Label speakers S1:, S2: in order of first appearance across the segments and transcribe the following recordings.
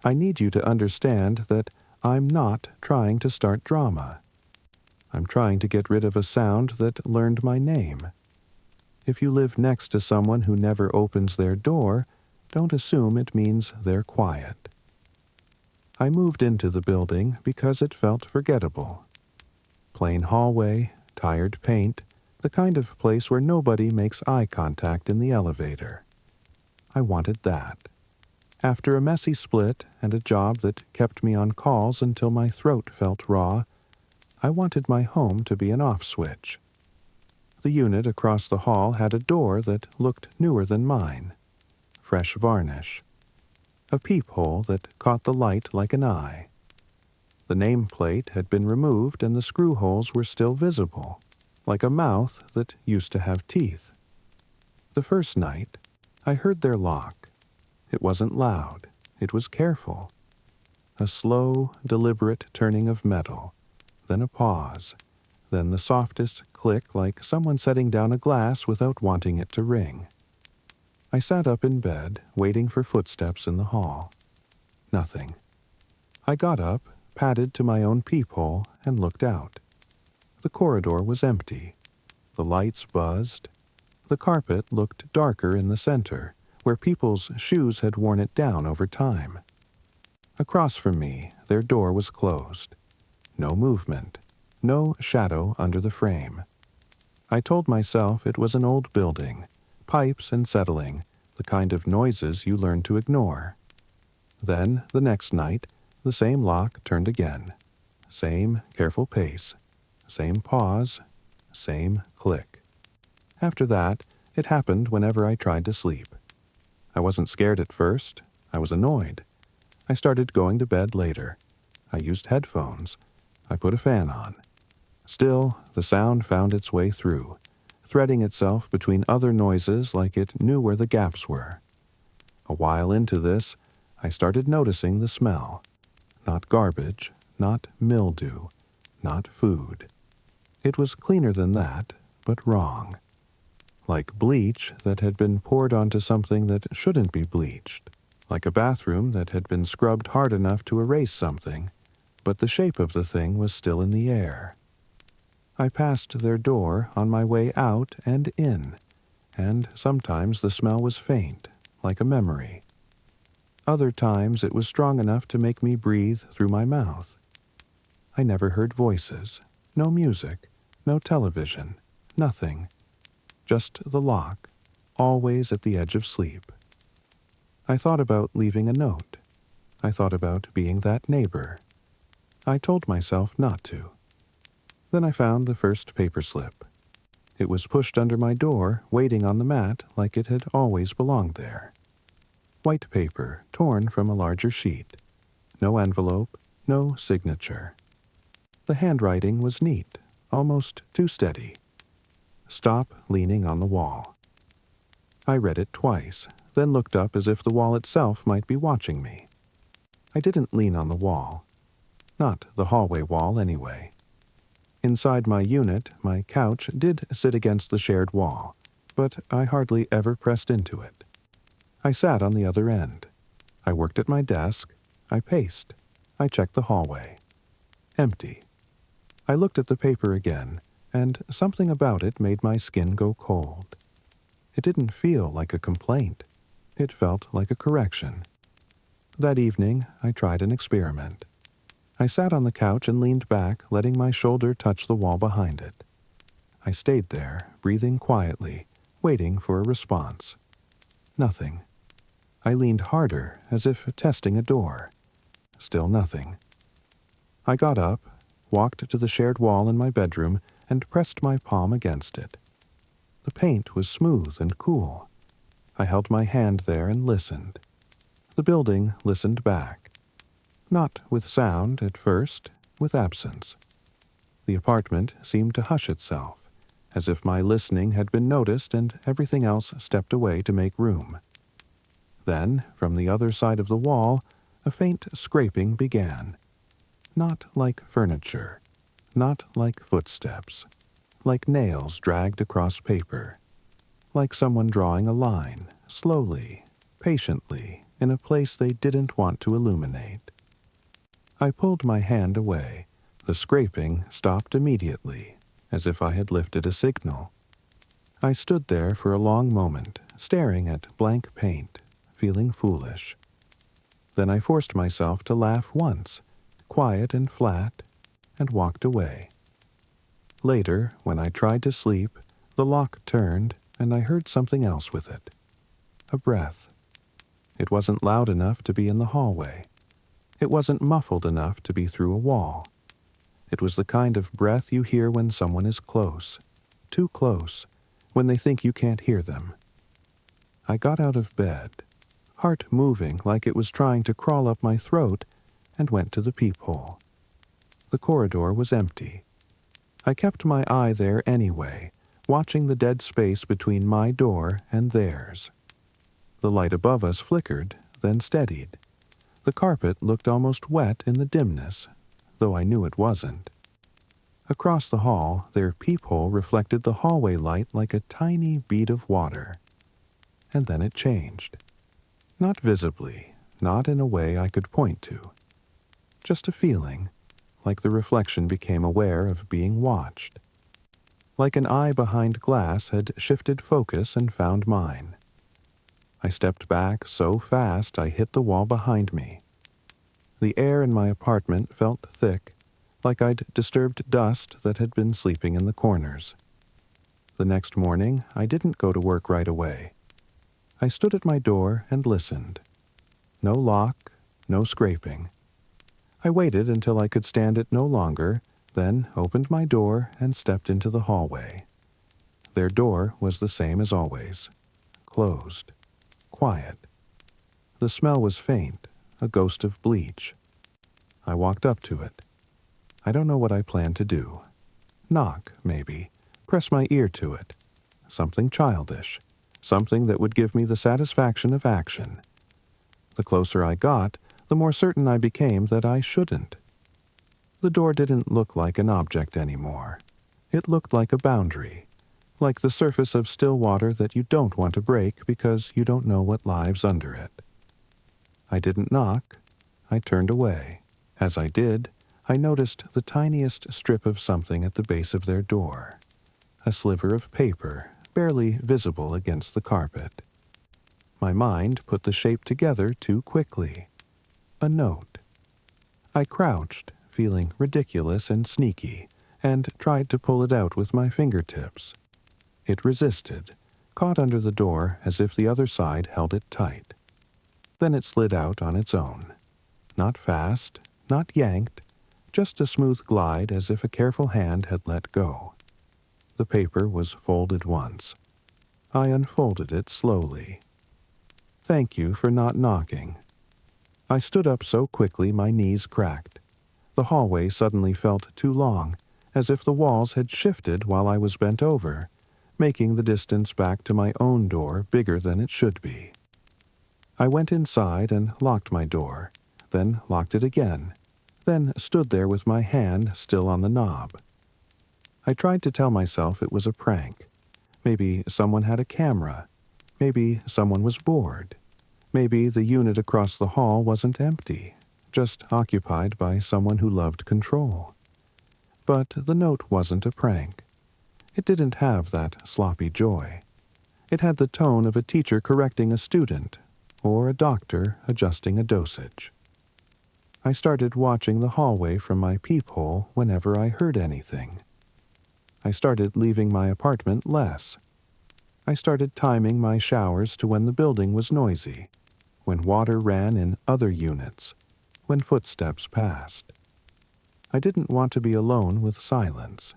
S1: I need you to understand that I'm not trying to start drama. I'm trying to get rid of a sound that learned my name. If you live next to someone who never opens their door, don't assume it means they're quiet. I moved into the building because it felt forgettable. Plain hallway, tired paint, the kind of place where nobody makes eye contact in the elevator. I wanted that. After a messy split and a job that kept me on calls until my throat felt raw, I wanted my home to be an off switch. The unit across the hall had a door that looked newer than mine. Fresh varnish. A peephole that caught the light like an eye. The nameplate had been removed and the screw holes were still visible, like a mouth that used to have teeth. The first night, I heard their lock. It wasn't loud. It was careful. A slow, deliberate turning of metal, then a pause, then the softest click like someone setting down a glass without wanting it to ring. I sat up in bed, waiting for footsteps in the hall. Nothing. I got up, padded to my own peephole, and looked out. The corridor was empty. The lights buzzed. The carpet looked darker in the center, where people's shoes had worn it down over time. Across from me, their door was closed. No movement. No shadow under the frame. I told myself it was an old building, pipes and settling, the kind of noises you learn to ignore. Then, the next night, the same lock turned again. Same careful pace. Same pause. Same click. After that, it happened whenever I tried to sleep. I wasn't scared at first. I was annoyed. I started going to bed later. I used headphones. I put a fan on. Still, the sound found its way through, threading itself between other noises like it knew where the gaps were. A while into this, I started noticing the smell. Not garbage, not mildew, not food. It was cleaner than that, but wrong. Like bleach that had been poured onto something that shouldn't be bleached. Like a bathroom that had been scrubbed hard enough to erase something, but the shape of the thing was still in the air. I passed their door on my way out and in, and sometimes the smell was faint, like a memory. Other times it was strong enough to make me breathe through my mouth. I never heard voices, no music, no television, nothing. Just the lock, always at the edge of sleep. I thought about leaving a note. I thought about being that neighbor. I told myself not to. Then I found the first paper slip. It was pushed under my door, waiting on the mat like it had always belonged there. White paper, torn from a larger sheet. No envelope, no signature. The handwriting was neat, almost too steady. Stop leaning on the wall. I read it twice, then looked up as if the wall itself might be watching me. I didn't lean on the wall. Not the hallway wall, anyway. Inside my unit, my couch did sit against the shared wall, but I hardly ever pressed into it. I sat on the other end. I worked at my desk. I paced. I checked the hallway. Empty. I looked at the paper again, and something about it made my skin go cold. It didn't feel like a complaint. It felt like a correction. That evening, I tried an experiment. I sat on the couch and leaned back, letting my shoulder touch the wall behind it. I stayed there, breathing quietly, waiting for a response. Nothing. I leaned harder, as if testing a door. Still nothing. I got up, walked to the shared wall in my bedroom, and pressed my palm against it. The paint was smooth and cool. I held my hand there and listened. The building listened back. Not with sound at first, with absence. The apartment seemed to hush itself, as if my listening had been noticed and everything else stepped away to make room. Then, from the other side of the wall, a faint scraping began. Not like furniture, not like footsteps, like nails dragged across paper, like someone drawing a line, slowly, patiently, in a place they didn't want to illuminate. I pulled my hand away. The scraping stopped immediately, as if I had lifted a signal. I stood there for a long moment, staring at blank paint, feeling foolish. Then I forced myself to laugh once, quiet and flat, and walked away. Later, when I tried to sleep, the lock turned, and I heard something else with it. A breath. It wasn't loud enough to be in the hallway. It wasn't muffled enough to be through a wall. It was the kind of breath you hear when someone is close, too close, when they think you can't hear them. I got out of bed, heart moving like it was trying to crawl up my throat, and went to the peephole. The corridor was empty. I kept my eye there anyway, watching the dead space between my door and theirs. The light above us flickered, then steadied. The carpet looked almost wet in the dimness, though I knew it wasn't. Across the hall, their peephole reflected the hallway light like a tiny bead of water. And then it changed. Not visibly, not in a way I could point to. Just a feeling, like the reflection became aware of being watched. Like an eye behind glass had shifted focus and found mine. I stepped back so fast I hit the wall behind me. The air in my apartment felt thick, like I'd disturbed dust that had been sleeping in the corners. The next morning, I didn't go to work right away. I stood at my door and listened. No lock, no scraping. I waited until I could stand it no longer, then opened my door and stepped into the hallway. Their door was the same as always. Closed. Quiet. The smell was faint, a ghost of bleach. I walked up to it. I don't know what I planned to do. Knock, maybe. Press my ear to it. Something childish. Something that would give me the satisfaction of action. The closer I got, the more certain I became that I shouldn't. The door didn't look like an object anymore. It looked like a boundary, like the surface of still water that you don't want to break because you don't know what lies under it. I didn't knock. I turned away. As I did, I noticed the tiniest strip of something at the base of their door. A sliver of paper, barely visible against the carpet. My mind put the shape together too quickly. A note. I crouched, feeling ridiculous and sneaky, and tried to pull it out with my fingertips. It resisted, caught under the door as if the other side held it tight. Then it slid out on its own. Not fast, not yanked, just a smooth glide as if a careful hand had let go. The paper was folded once. I unfolded it slowly. Thank you for not knocking. I stood up so quickly my knees cracked. The hallway suddenly felt too long, as if the walls had shifted while I was bent over, making the distance back to my own door bigger than it should be. I went inside and locked my door, then locked it again, then stood there with my hand still on the knob. I tried to tell myself it was a prank. Maybe someone had a camera. Maybe someone was bored. Maybe the unit across the hall wasn't empty, just occupied by someone who loved control. But the note wasn't a prank. It didn't have that sloppy joy. It had the tone of a teacher correcting a student, or a doctor adjusting a dosage. I started watching the hallway from my peephole whenever I heard anything. I started leaving my apartment less. I started timing my showers to when the building was noisy, when water ran in other units, when footsteps passed. I didn't want to be alone with silence.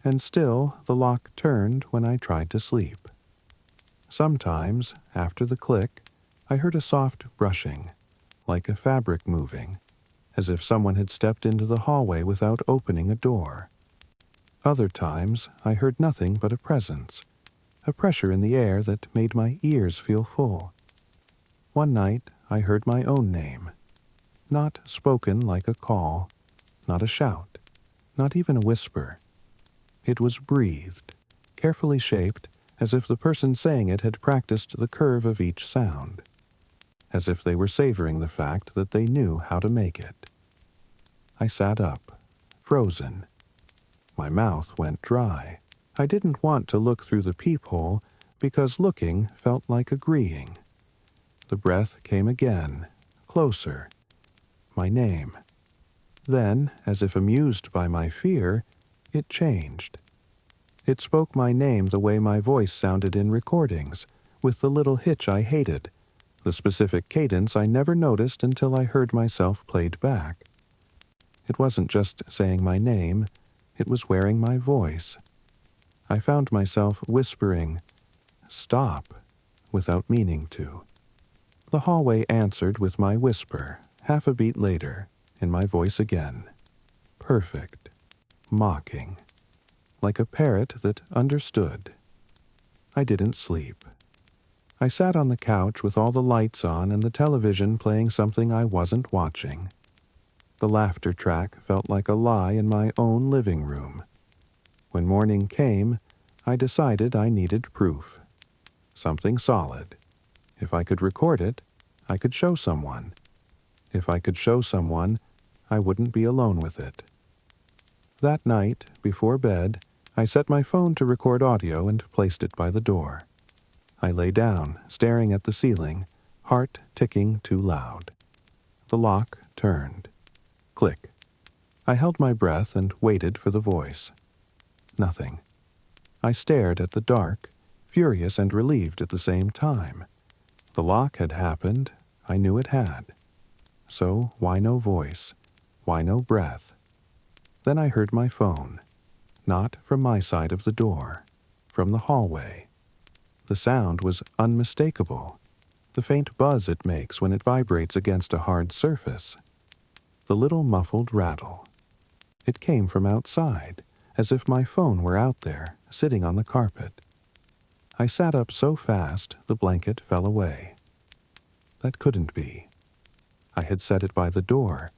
S1: And still the lock turned when I tried to sleep. Sometimes, after the click, I heard a soft brushing, like a fabric moving, as if someone had stepped into the hallway without opening a door. Other times, I heard nothing but a presence, a pressure in the air that made my ears feel full. One night, I heard my own name, not spoken like a call, not a shout, not even a whisper. It was breathed, carefully shaped, as if the person saying it had practiced the curve of each sound. as if they were savoring the fact that they knew how to make it. I sat up, frozen. My mouth went dry. I didn't want to look through the peephole because looking felt like agreeing. The breath came again, closer. My name. Then, as if amused by my fear, it changed. It spoke my name the way my voice sounded in recordings, with the little hitch I hated, the specific cadence I never noticed until I heard myself played back. It wasn't just saying my name, it was wearing my voice. I found myself whispering, "Stop," without meaning to. The hallway answered with my whisper, half a beat later, in my voice again. Perfect. Mocking. Like a parrot that understood. I didn't sleep. I sat on the couch with all the lights on and the television playing something I wasn't watching. The laughter track felt like a lie in my own living room. When morning came, I decided I needed proof. Something solid. If I could record it, I could show someone. If I could show someone, I wouldn't be alone with it. That night, before bed, I set my phone to record audio and placed it by the door. I lay down, staring at the ceiling, heart ticking too loud. The lock turned. Click. I held my breath and waited for the voice. Nothing. I stared at the dark, furious and relieved at the same time. The lock had happened. I knew it had. So why no voice? Why no breath? Then I heard my phone. Not from my side of the door. From the hallway. The sound was unmistakable. The faint buzz it makes when it vibrates against a hard surface. The little muffled rattle. It came from outside, as if my phone were out there, sitting on the carpet. I sat up so fast the blanket fell away. That couldn't be. I had set it by the door.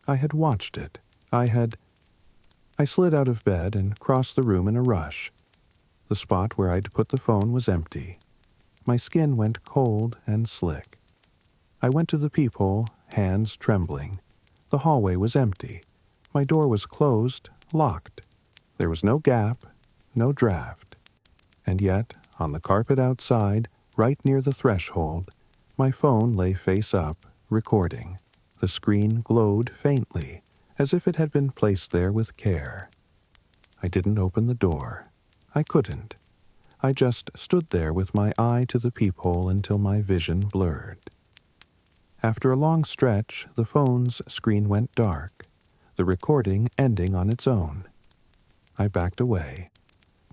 S1: I had watched it. I slid out of bed and crossed the room in a rush. The spot where I'd put the phone was empty. My skin went cold and slick. I went to the peephole, hands trembling. The hallway was empty. My door was closed, locked. There was no gap, no draft. And yet, on the carpet outside, right near the threshold, my phone lay face up, recording. The screen glowed faintly, as if it had been placed there with care. I didn't open the door. I couldn't. I just stood there with my eye to the peephole until my vision blurred. After a long stretch, the phone's screen went dark, the recording ending on its own. I backed away.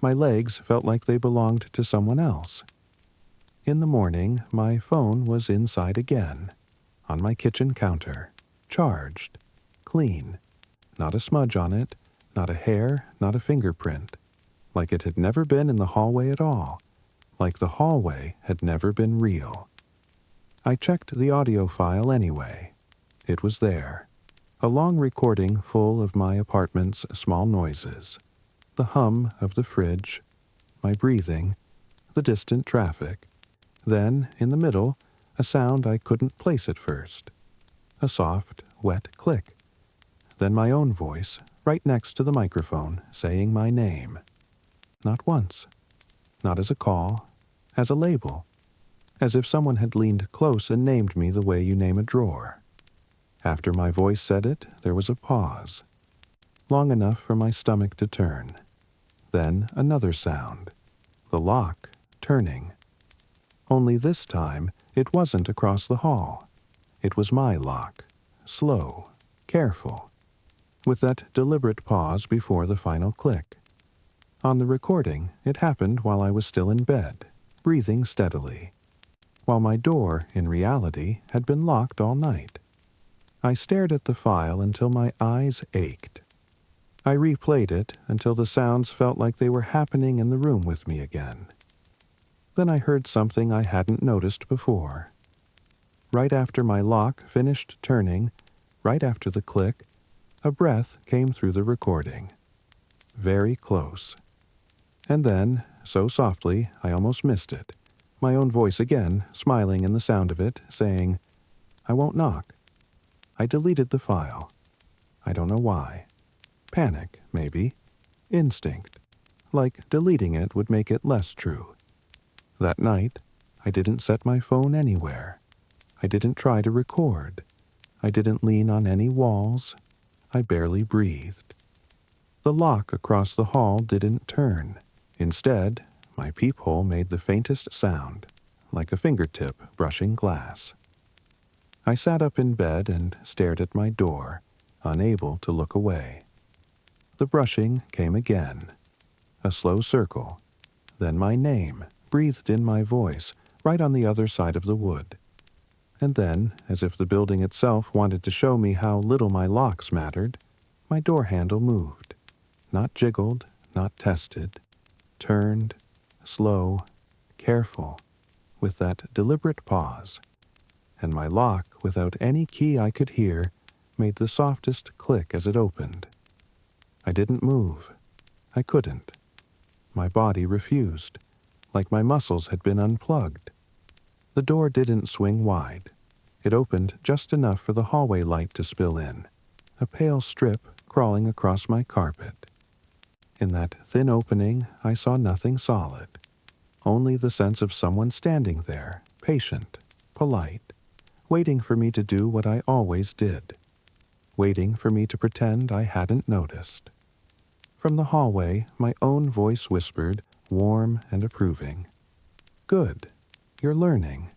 S1: My legs felt like they belonged to someone else. In the morning, my phone was inside again, on my kitchen counter, charged, clean, not a smudge on it, not a hair, not a fingerprint, like it had never been in the hallway at all, like the hallway had never been real. I checked the audio file anyway. It was there, a long recording full of my apartment's small noises, the hum of the fridge, my breathing, the distant traffic. Then, in the middle, a sound I couldn't place at first. A soft, wet click. Then my own voice, right next to the microphone, saying my name. Not once. Not as a call, as a label. As if someone had leaned close and named me the way you name a drawer. After my voice said it, there was a pause. Long enough for my stomach to turn. Then another sound. The lock, turning. Only this time, it wasn't across the hall. It was my lock. Slow, careful. With that deliberate pause before the final click. On the recording, it happened while I was still in bed, breathing steadily. While my door, in reality, had been locked all night. I stared at the file until my eyes ached. I replayed it until the sounds felt like they were happening in the room with me again. Then I heard something I hadn't noticed before. Right after my lock finished turning, right after the click, a breath came through the recording. Very close. And then, so softly, I almost missed it. My own voice again, smiling in the sound of it, saying, I won't knock. I deleted the file. I don't know why. Panic, maybe. Instinct. Like deleting it would make it less true. That night, I didn't set my phone anywhere. I didn't try to record. I didn't lean on any walls. I barely breathed. The lock across the hall didn't turn. Instead, my peephole made the faintest sound, like a fingertip brushing glass. I sat up in bed and stared at my door, unable to look away. The brushing came again. A slow circle. Then my name, breathed in my voice, right on the other side of the wood. And then, as if the building itself wanted to show me how little my locks mattered, my door handle moved. Not jiggled, not tested. Turned, slow, careful, with that deliberate pause. And my lock, without any key I could hear, made the softest click as it opened. I didn't move. I couldn't. My body refused, like my muscles had been unplugged. The door didn't swing wide. It opened just enough for the hallway light to spill in, a pale strip crawling across my carpet. In that thin opening, I saw nothing solid, only the sense of someone standing there, patient, polite, waiting for me to do what I always did, waiting for me to pretend I hadn't noticed. From the hallway, my own voice whispered, warm and approving, "Good, you're learning."